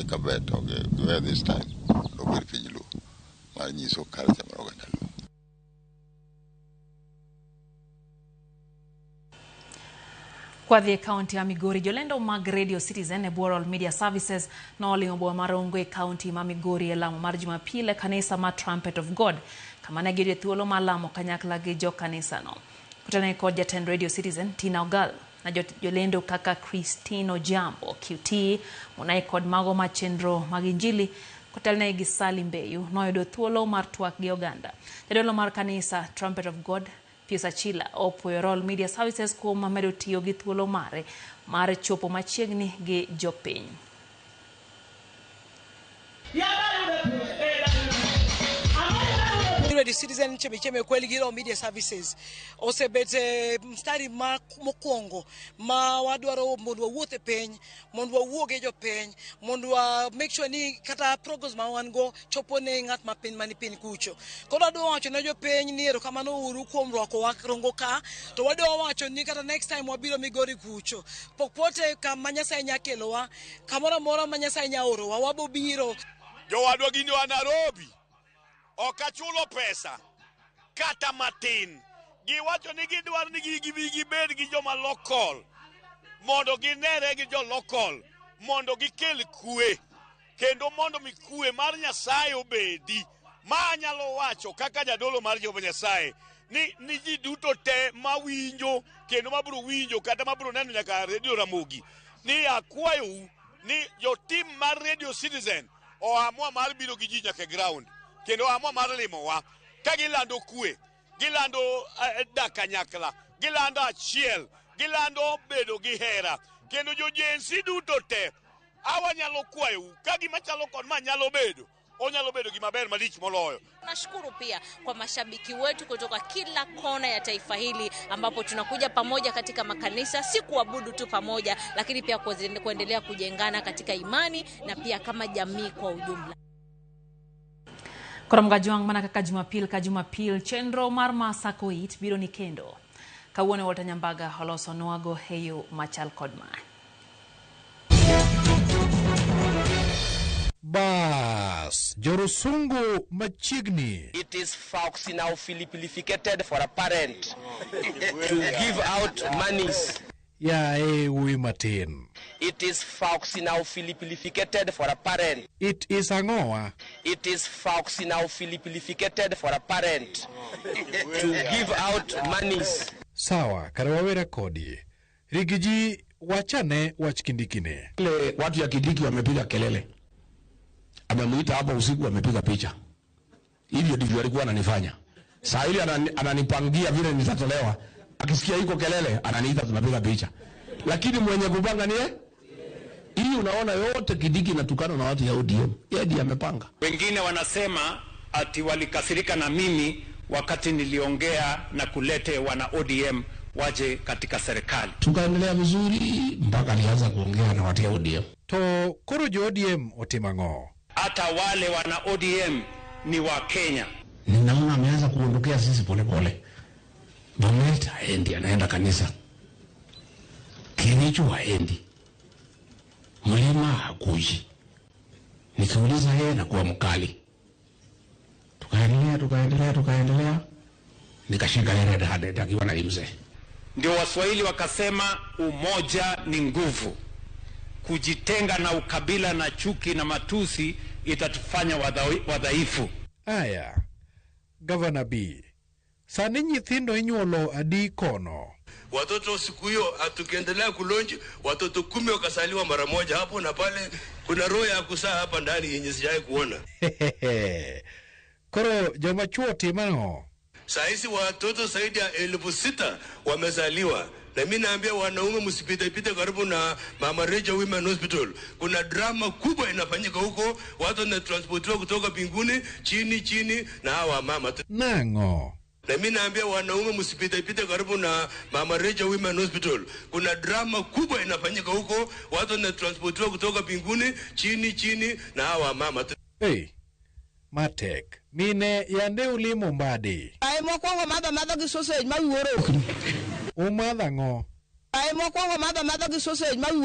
Kabet, okay, where this time, Robert Pijilu, my niece of Kalja Moroganalu. Kwa the county ya Migori, jolendo mag Radio Citizen e Buorol Media Services na olingo bwa marongwe county ma Migori elamo mar Jumapile kanisa ma Trumpet of God kama ne gide thuolo malamo kanyakla gi jo kanisa no. Kutane kod jatend Radio Citizen Tina Ogal na jolendo kaka Christino Jambo QT munai kod mago ma chenro mag injili kotelne gi Salim Beyu noyudo thuolo mar twak gi oganda. Jadolo mar kanisa Trumpet of God Pius Achila opuoyo Media Services kuom mamedo tiyo gi thuolo mare mar chopo machiegni gi jopiny. Radio Citizen chemicheme kweli giro Media Services osebete mstari mokwongo ma wadwaro mondo wawuothe piny mondo wawuoge jopiny mondo make sure ni kata programs ma wan go chopo ne ngat ma piny mani piny kucho. Koro wadwa wacho ne jopiny ni erokamano uru kuom rwako warongo ka to wadwa wacho ni kata next time wabiro Migori kucho popote kama Nyasaye nyakelowa kamoro moro ma Nyasaye nyaorowa wabobiro. Jowadwa gini wa Nairobi okachulo pesa kata matin giwacho ni gidwar ni gibed gi joma local mondo ginere gi jo local mondo gikel kue kendo mondo mi kue mar Nyasaye obedi. Ma nyalo wacho kaka jadolo mar Jehova Nyasaye ni ji duto te mawinjo kendo mabro winjo kata mabro neno nyaka Radio Ramogi ni akwayo ni jo team mar Radio Citizen oamua mar biro gi ji nyaka ground kendo amua mar limowa ka gilando kue gilando dakanyakla gilando achiel gilando bedo gi hera kendo jojensi duto te awanyalo kwayo ka gima chalo kod ma nyalo bedo onyalo bedo gimaber malich moloyo. Nashukuru pia kwa mashabiki wetu kutoka kila kona ya taifa hili ambapo tunakuja pamoja katika makanisa si kuabudu tu pamoja lakini pia kuendelea kujengana katika imani na pia kama jamii kwa ujumla. Koram juang mana kaka Jumapil chenro mar Masakoit biro ni kendo. Kawuone Walter Nyambaga holoso nwago heyo machal kodma. Bas, Jorosungu Machigni. It is Fox now Philippificated for a parent to give out monies. Ya we Martin. It is Fox now Philippificated for a parent. It is Angoa. It is Fox now Philippificated for a parent to give out monies. Sawa, karawawera kodi. Rigiji wachane wachkindikine. Ile watu ya Kidiki wamepiga kelele. Amemuita hapa usiku wamepiga picha. Hivyo ndivyo alikuwa ananifanya. Saa ile ananipangia vile nitatolewa. Akisikia yuko kelele ananiita tunapiga picha. Lakini mwenye kupanga ni yeye. Hii unaona yote Kidiki inatukana na watu ya ODM. Yeye ndiye amepanga. Wengine wanasema ati walikasirika na mimi wakati niliongea na kulete wana ODM waje katika serikali. Tukaendelea vizuri mpaka alianza kuongea na watu ya ODM. To korojo ODM otimango. Hata wale wana ODM ni wa Kenya. Ninaona ameanza kuondokea sisi polepole. Bomet haendi, anaenda kanisa. Kinicho haendi. Mlima hakuji. Nikiuliza yeye na kuwa mkali. Tukaendelea. Nikashika yeye hadi akiwa na imze. Ndio Waswahili wakasema umoja ni nguvu. Kujitenga na ukabila na chuki na matusi itatufanya wadhaifu. Aya, Governor B. Sani nyithindo inyuolo adi kono. Watoto siku hiyo tukiendelea kulonji watoto 10 wakasaliwa mara moja hapo na pale kuna roho ya kusaa hapa ndani yenye sijai kuona. Koro joma chuo timano. Saisi watoto zaidi ya 6,000 wamezaliwa. Na mimi naambia wanaume msipite karibu na Mama Rachel Women Hospital. Kuna drama kubwa inafanyika huko, watu wanatransportiwa kutoka mbinguni chini na hawa mama. Nango. Na mimi naambia wanaume msipite karibu na Mama Rachel Women Hospital. Kuna drama kubwa inafanyika huko, watu wanatransportiwa kutoka mbinguni chini na hawa mama. Hey. Matek. Mine yande ulimo mbadi. Ai mokwongo madha gi sausage ma wuoro. Umadha ngo. Ai mokwongo madha gi sausage ma wuoro.